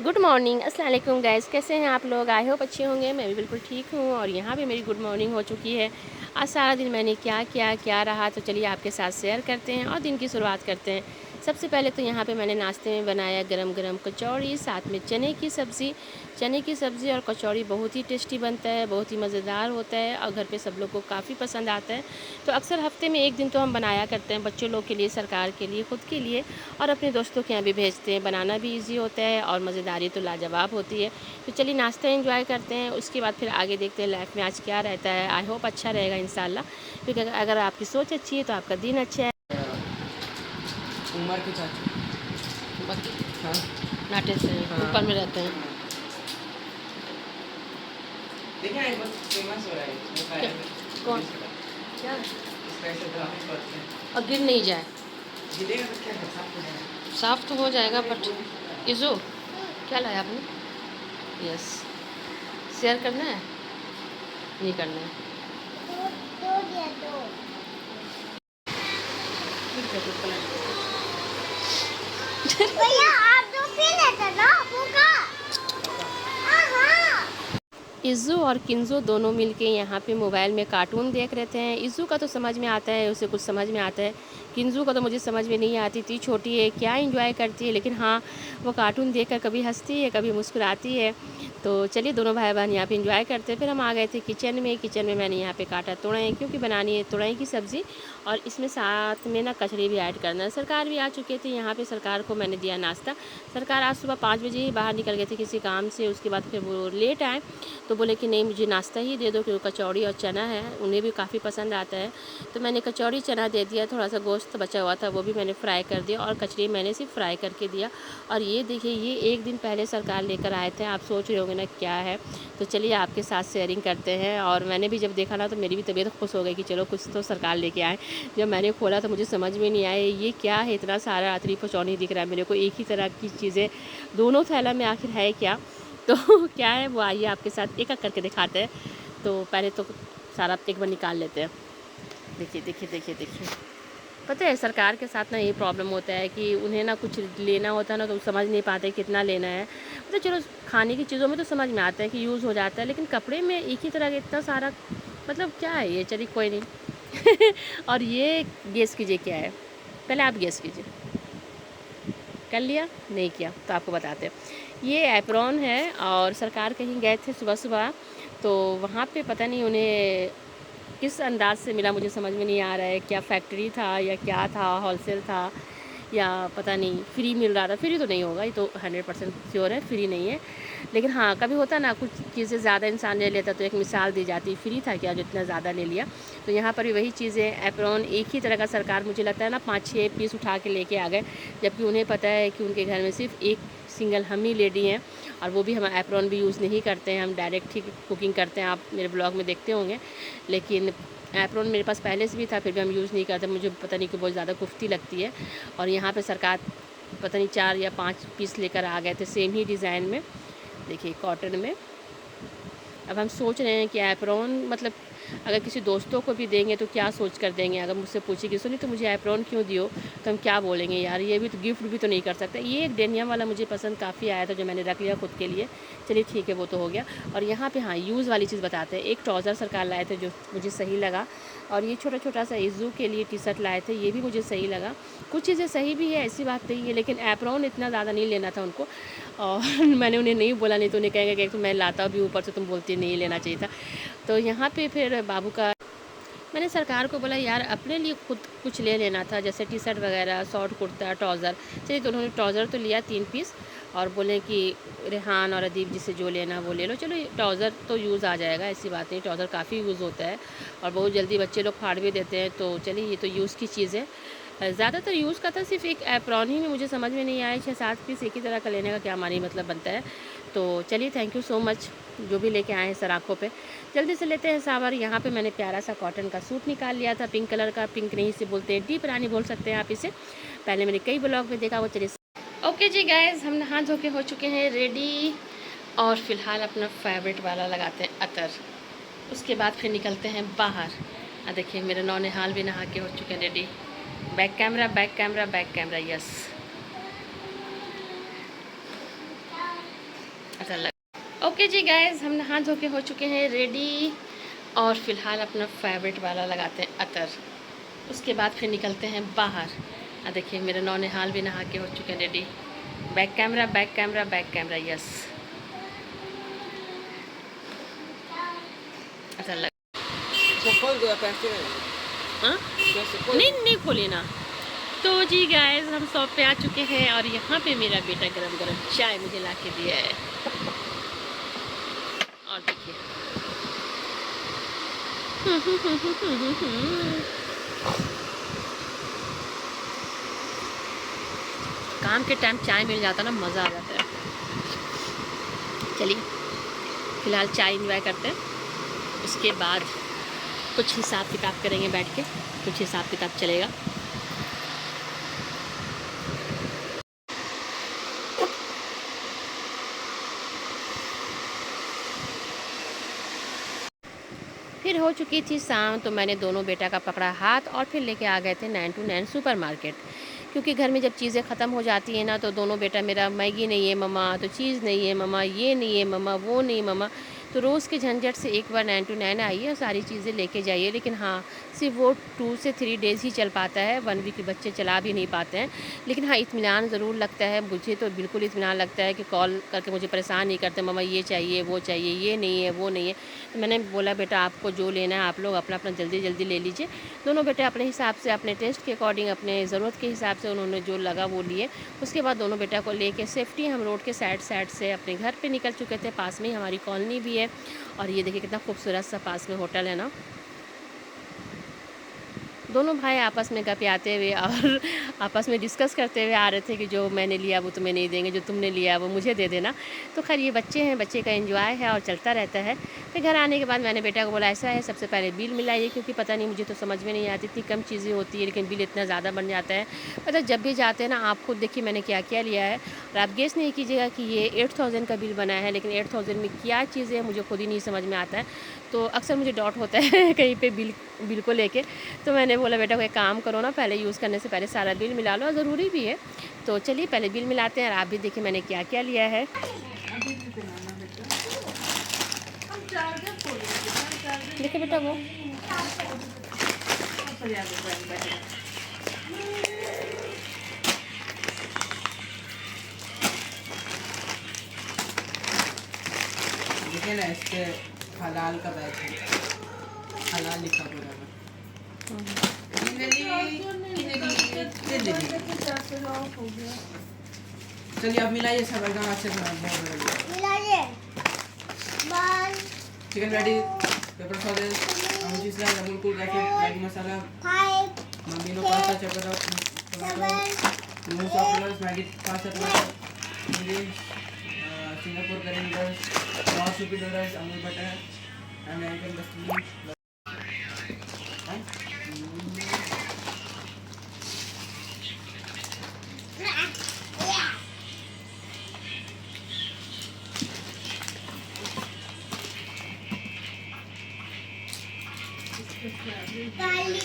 Good morning, अस्सलाम वालेकुम guys. कैसे हैं आप लोग? आई होप अच्छे होंगे। मैं भी बिल्कुल ठीक हूँ और यहाँ पे मेरी गुड मॉर्निंग हो चुकी है। आज सारा दिन मैंने क्या रहा, तो चलिए आपके साथ शेयर करते हैं और दिन की शुरुआत करते हैं। सबसे पहले तो यहाँ पे मैंने नाश्ते में बनाया गरम गरम कचौड़ी, साथ में चने की सब्ज़ी। चने की सब्ज़ी और कचौड़ी बहुत ही टेस्टी बनता है, बहुत ही मज़ेदार होता है और घर पे सब लोग को काफ़ी पसंद आता है। तो अक्सर हफ्ते में एक दिन तो हम बनाया करते हैं, बच्चों लोग के लिए, सरकार के लिए, ख़ुद के लिए और अपने दोस्तों के यहाँ भी भेजते हैं। बनाना भी ईजी होता है और मज़ेदारी तो लाजवाब होती है। तो चलिए नाश्ता एंजॉय करते हैं, उसके बाद फिर आगे देखते हैं लाइफ में आज क्या रहता है। आई होप अच्छा रहेगा इंशाल्लाह, क्योंकि अगर आपकी सोच अच्छी है तो आपका दिन अच्छा है। उमर के चाचू बाकी हाँ नाटे से ऊपर में रहते हैं। देखिए एक बार फेमस हो रहा है वो क्या? कौन? क्या? इसका ऐसे ग्राफिक्स करते हैं और गिर नहीं जाए। गिरेगा तो क्या है, साफ हो जाएगा। साफ़ तो हो जाएगा, बट इज़ो क्या लाया आपने? यस, शेयर करना है, नहीं करना है। ठीक है, तो भैया आप दो पी लेते ना वो का। इज़ू और किन्ज़ो दोनों मिलके यहाँ पे मोबाइल में कार्टून देख रहे थे। इज़ू का तो समझ में आता है, उसे कुछ समझ में आता है। किन्ज़ू का तो मुझे समझ में नहीं आती, इतनी छोटी है, क्या एंजॉय करती है, लेकिन हाँ वो कार्टून देखकर कभी हंसती है, कभी मुस्कुराती है। तो चलिए दोनों भाई बहन यहाँ पे एंजॉय करते हैं। फिर हम आ गए थे किचन में। किचन में मैंने यहाँ पे काटा तुरई, क्योंकि बनानी है तुरई की सब्ज़ी और इसमें साथ में ना कचड़ी भी ऐड करना है। सरकार भी आ चुके थे यहाँ पे, सरकार को मैंने दिया नाश्ता। सरकार आज सुबह 5 बजे ही बाहर निकल गए थे किसी काम से, उसके बाद फिर वो लेट आए तो बोले कि नहीं मुझे नाश्ता ही दे दो, क्योंकि कचौड़ी और चना है, उन्हें भी काफ़ी पसंद आता है। तो मैंने कचौड़ी चना दे दिया, थोड़ा सा गोश्त बचा हुआ था वो भी मैंने फ्राई कर दिया और कचड़ी मैंने सिर्फ फ्राई करके दिया। और ये देखिए, ये एक दिन पहले सरकार लेकर आए थे। आप सोच रहे होंगे ना क्या है, तो चलिए आपके साथ शेयरिंग करते हैं। और मैंने भी जब देखा ना तो मेरी भी तबीयत खुश हो गई कि चलो कुछ तो सरकार लेके आए। जब मैंने खोला तो मुझे समझ में नहीं आया ये क्या है, इतना सारा अतरी पचौनी दिख रहा है मेरे को, एक ही तरह की चीज़ें दोनों थैला में, आखिर है क्या? तो क्या है वो, आइए आपके साथ एक एक करके दिखाते हैं। तो पहले तो सारा एक बार निकाल लेते हैं। देखिए देखिए देखिए देखिए, पता है सरकार के साथ ना ये प्रॉब्लम होता है कि उन्हें ना कुछ लेना होता है ना तो समझ नहीं पाते कितना लेना है। मतलब चलो खाने की चीज़ों में तो समझ में आता है कि यूज़ हो जाता है, लेकिन कपड़े में एक ही तरह का इतना सारा, मतलब क्या है ये? चलिए कोई नहीं। और ये गेस कीजिए क्या है, पहले आप गेस कीजिए। कर लिया? नहीं किया तो आपको बताते हैं। ये एप्रॉन है और सरकार कहीं गए थे सुबह सुबह, तो वहाँ पे पता नहीं उन्हें किस अंदाज से मिला, मुझे समझ में नहीं आ रहा है। क्या फैक्ट्री था या क्या था, होलसेल था या पता नहीं फ्री मिल रहा था। फ्री तो नहीं होगा, ये तो 100% श्योर है, फ्री नहीं है। लेकिन हाँ कभी होता ना कुछ चीज़ें ज़्यादा इंसान ले लेता तो एक मिसाल दी जाती, फ्री था क्या जो इतना ज़्यादा ले लिया। तो यहाँ पर भी वही चीज़ें, एप्रॉन एक ही तरह का सरकार मुझे लगता है ना 5-6 पीस उठा के लेके आ गए, जबकि उन्हें पता है कि उनके घर में सिर्फ एक सिंगल हम ही लेडी हैं और वो भी हम एप्रॉन भी यूज़ नहीं करते हैं, हम डायरेक्ट ही कुकिंग करते हैं। आप मेरे ब्लॉग में देखते होंगे। लेकिन एप्रॉन मेरे पास पहले से भी था, फिर भी हम यूज़ नहीं करते, मुझे पता नहीं कि बहुत ज़्यादा कुफ्ती लगती है। और यहाँ पे सरकार पता नहीं 4 या 5 पीस लेकर आ गए थे सेम ही डिज़ाइन में, देखिए कॉटन में। अब हम सोच रहे हैं कि एप्रॉन मतलब अगर किसी दोस्तों को भी देंगे तो क्या सोच कर देंगे। अगर मुझसे पूछेगी सुनी तो मुझे एप्रॉन क्यों दियो, तो हम क्या बोलेंगे यार, ये भी तो गिफ्ट भी तो नहीं कर सकते। ये एक डेनियम वाला मुझे पसंद काफ़ी आया था जो मैंने रख लिया खुद के लिए। चलिए ठीक है वो तो हो गया। और यहाँ पे हाँ यूज़ वाली चीज़ बताते हैं। एक ट्राउज़र सरकार लाए थे जो मुझे सही लगा, और ये छोटा छोटा सा इज़ू के लिए टी शर्ट लाए थे, ये भी मुझे सही लगा। कुछ चीज़ें सही भी है, ऐसी बात नहीं है, लेकिन एप्रॉन इतना ज़्यादा नहीं लेना था उनको। और मैंने उन्हें नहीं बोला, नहीं तो उन्हें कहेंगे कि तो मैं लाता भी, ऊपर से तुम बोलती नहीं लेना चाहिए था। तो यहाँ पे फिर बाबू का मैंने सरकार को बोला यार अपने लिए खुद कुछ ले लेना था, जैसे टी शर्ट वगैरह, शॉर्ट कुर्ता, ट्राउज़र। चलिए तो उन्होंने ट्राउज़र तो लिया 3 पीस और बोले कि रेहान और अदीब जिसे जो लेना वो ले लो। चलो ट्राउज़र तो यूज़ आ जाएगा, ऐसी बात नहीं, ट्राउज़र काफ़ी यूज़ होता है और बहुत जल्दी बच्चे लोग फाड़ भी देते हैं। तो चलिए ये तो यूज़ की चीज़ है। ज़्यादातर यूज़ का था, सिर्फ एक एप्रॉन ही में मुझे समझ में नहीं आया, 6-7 पीस एक ही तरह का लेने का क्या मानी मतलब बनता है। तो चलिए थैंक यू सो मच जो भी लेके आए हैं सर आँखों पे। जल्दी से लेते हैं सावर। यहाँ पे मैंने प्यारा सा कॉटन का सूट निकाल लिया था, पिंक कलर का। पिंक नहीं इसे बोलते हैं, डीप रानी बोल सकते हैं आप इसे, पहले मैंने कई ब्लॉग में देखा वो। चलिए ओके जी गाइज, हम नहा धो के हो चुके हैं रेडी और फ़िलहाल अपना फेवरेट वाला लगाते हैं अतर, उसके बाद फिर निकलते हैं बाहर। देखिए मेरे नौनिहाल भी नहा के हो चुके हैं ready. Back camera back camera back camera, yes. अच्छा लग। ओके जी गाइस, हम नहा धो के हो चुके हैं रेडी और फिलहाल अपना फेवरेट वाला लगाते हैं अतर। उसके बाद फिर निकलते हैं बाहर। देखिए मेरे नौनिहाल भी नहा के हो चुके हैं ready. Back camera back camera back camera, yes. अच्छा लग। खोल दो पैसे हाँ नहीं नहीं खोली ना। तो जी गाइस, हम शॉप पे आ चुके हैं और यहाँ पे मेरा बेटा गरम गरम चाय मुझे ला के दिया है। और देखिए काम के टाइम चाय मिल जाता ना, मज़ा आ जाता है। चलिए फिलहाल चाय इंजॉय करते हैं, उसके बाद कुछ हिसाब किताब करेंगे बैठ के, कुछ हिसाब किताब चलेगा। फिर हो चुकी थी शाम, तो मैंने दोनों बेटा का पकड़ा हाथ और फिर लेके आ गए थे 9 to 9 सुपर मार्केट। क्योंकि घर में जब चीज़ें ख़त्म हो जाती हैं ना, तो दोनों बेटा मेरा मैगी नहीं है मम्मा, तो चीज़ नहीं है मम्मा, ये नहीं है मम्मा, वो नहीं मम्मा। तो रोज़ के झंझट से एक बार 9 to 9 आइए और सारी चीज़ें लेके जाइए। लेकिन हाँ, सिर्फ वो 2 से 3 डेज़ ही चल पाता है, 1 वीक बच्चे चला भी नहीं पाते हैं। लेकिन हाँ, इत्मीनान ज़रूर लगता है मुझे, तो बिल्कुल इत्मीनान लगता है कि कॉल करके मुझे परेशान नहीं करते, मम्मा ये चाहिए वो चाहिए, ये नहीं है वो नहीं है। तो मैंने बोला बेटा आपको जो लेना है आप लोग अपना अपना जल्दी जल्दी ले लीजिए। दोनों बेटे अपने हिसाब से, अपने टेस्ट के अकॉर्डिंग, अपने ज़रूरत के हिसाब से उन्होंने जो लगा वो लिए। उसके बाद दोनों बेटा को लेके सेफ्टी हम रोड के साइड साइड से अपने घर पे निकल चुके थे। पास में ही हमारी कॉलोनी भी है और ये देखिए कितना खूबसूरत सा पास में होटल है ना। दोनों भाई आपस में गपियाते हुए और आपस में डिस्कस करते हुए आ रहे थे कि जो मैंने लिया वो तुम्हें नहीं देंगे, जो तुमने लिया वो मुझे दे देना। तो खैर ये बच्चे हैं, बच्चे का एंजॉय है और चलता रहता है। फिर घर आने के बाद मैंने बेटा को बोला ऐसा है सबसे पहले बिल मिलाइए, क्योंकि पता नहीं मुझे तो समझ में नहीं आती, इतनी कम चीज़ें होती है लेकिन बिल इतना ज़्यादा बन जाता है। मतलब जब भी जाते हैं ना, आप खुद देखिए मैंने क्या क्या लिया है और आप गेस नहीं कीजिएगा कि ये 8000 का बिल बना है, लेकिन 8000 में क्या चीज़ें मुझे खुद ही नहीं समझ में आता है। तो अक्सर मुझे डाउट होता है कहीं पे बिल को लेके। तो मैंने बोला बेटा को एक काम करो ना, पहले यूज़ करने से पहले सारा बिल मिला लो, ज़रूरी भी है। तो चलिए पहले बिल मिलाते हैं और आप भी देखिए मैंने क्या क्या लिया है। देखिए बेटा वो देखिए ना, इस पे हलाल का बैग है, हलाल लिखा पूरा है। चलिए अब मिलाइए सब एकदम अच्छे से, बहुत बढ़िया। मिलाइए। 1 chicken patty, pepper sauces, Amul slice, Amul cool packet, Maggi masala, 5 मांगीनो पास्ता, चटपटा 7 momo soft noodles, Maggi pasta, टमाटर noodles, Singapore curry noodles, raw soupy noodles, Amul butter, American custard. काली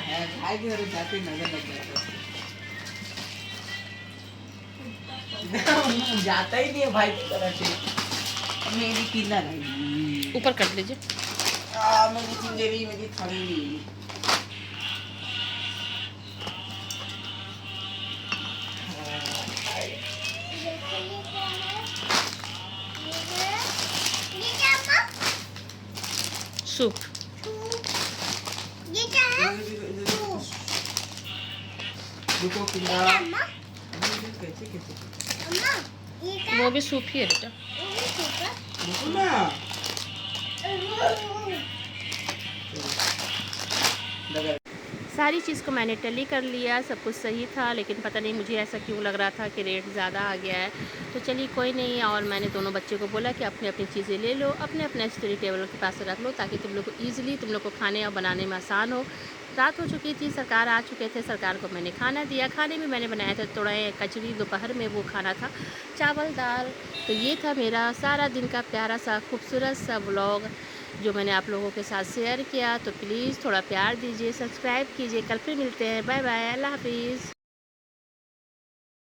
है भाई की तरफ जाते ही नजर लग जाता है। जाता ही नहीं है भाई की तरफ से। मेरी किला नहीं, ऊपर कर लीजिए। मेरी जिंदगी मेरी थमी। सूप ये क्या है? रुको किला अम्मा कैसे कैसे अम्मा ये क्या? वो भी सूप ही है बेटा। वो भी सूप है? रुको ना। सारी चीज़ को मैंने टैली कर लिया, सब कुछ सही था, लेकिन पता नहीं मुझे ऐसा क्यों लग रहा था कि रेट ज़्यादा आ गया है। तो चलिए कोई नहीं, और मैंने दोनों बच्चे को बोला कि अपनी अपनी चीज़ें ले लो, अपने अपने स्टडी टेबल के पास रख लो, ताकि तुम लोग को ईजिली तुम लोग को खाने और बनाने में आसान हो। रात हो चुकी थी, सरकार आ चुके थे, सरकार को मैंने खाना दिया। खाने में मैंने बनाया था थोड़ा कचरी, दोपहर में वो खाना था चावल दाल। तो ये था मेरा सारा दिन का प्यारा सा खूबसूरत सा व्लॉग। जो मैंने आप लोगों के साथ शेयर किया। तो प्लीज़ थोड़ा प्यार दीजिए, सब्सक्राइब कीजिए। कल फिर मिलते हैं। बाय बाय, अल्लाह हाफिज़।